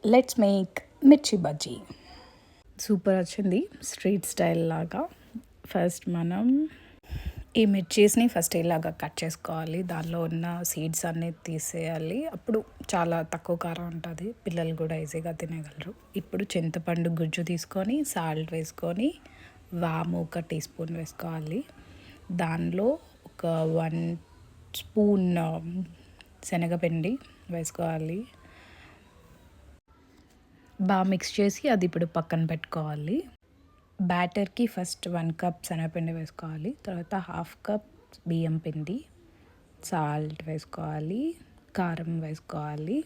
Let's make మిర్చి bajji. Super వచ్చింది, street style లాగా. ఫస్ట్ మనం ఈ మిర్చీస్ని ఫస్ట్ ఇలాగా కట్ చేసుకోవాలి. దానిలో ఉన్న సీడ్స్ అన్నీ తీసేయాలి. అప్పుడు చాలా తక్కువ కారం ఉంటుంది, పిల్లలు కూడా ఈజీగా తినగలరు. ఇప్పుడు చింతపండు గుజ్జు తీసుకొని సాల్ట్ వేసుకొని వాము 1 టీ స్పూన్ వేసుకోవాలి. దానిలో ఒక 1 స్పూన్ శనగపిండి వేసుకోవాలి. బాగా మిక్స్ చేసి అది ఇప్పుడు పక్కన పెట్టుకోవాలి. బ్యాటర్కి ఫస్ట్ 1 కప్ శనగపిండి వేసుకోవాలి. తర్వాత 1/2 కప్ బియ్యం పిండి, సాల్ట్ వేసుకోవాలి, కారం వేసుకోవాలి,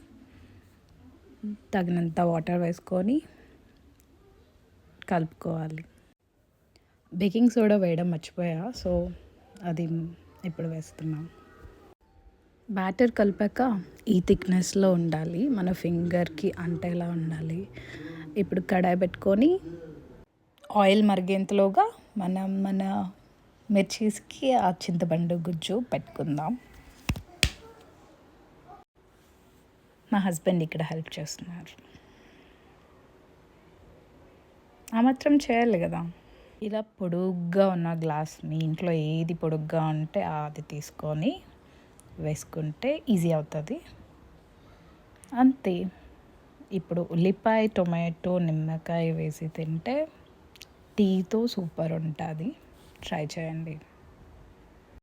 తగినంత వాటర్ వేసుకొని కలుపుకోవాలి. బేకింగ్ సోడా వేయడం మర్చిపోయా, సో అది ఇప్పుడు వేస్తున్నాం. బ్యాటర్ కలిపాక ఈ థిక్నెస్లో ఉండాలి, మన ఫింగర్కి అంటేలా ఉండాలి. ఇప్పుడు కడాయి పెట్టుకొని ఆయిల్ మరిగేంతలోగా మనం మన మిర్చీస్కి ఆ చింతపండు గుజ్జు పెట్టుకుందాం. మా హస్బెండ్ ఇక్కడ హెల్ప్ చేస్తున్నారు. ఆ మాత్రం చేయాలి కదా. ఇలా పొడుగ్గా ఉన్న గ్లాస్, మీ ఇంట్లో ఏది పొడుగ్గా ఉంటే అది తీసుకొని వేసుకుంటే ఈజీ అవుతుంది. అంతే. ఇప్పుడు ఉల్లిపాయ, టొమాటో, నిమ్మకాయ వేసి తింటే టీతో సూపర్ ఉంటుంది. ట్రై చేయండి.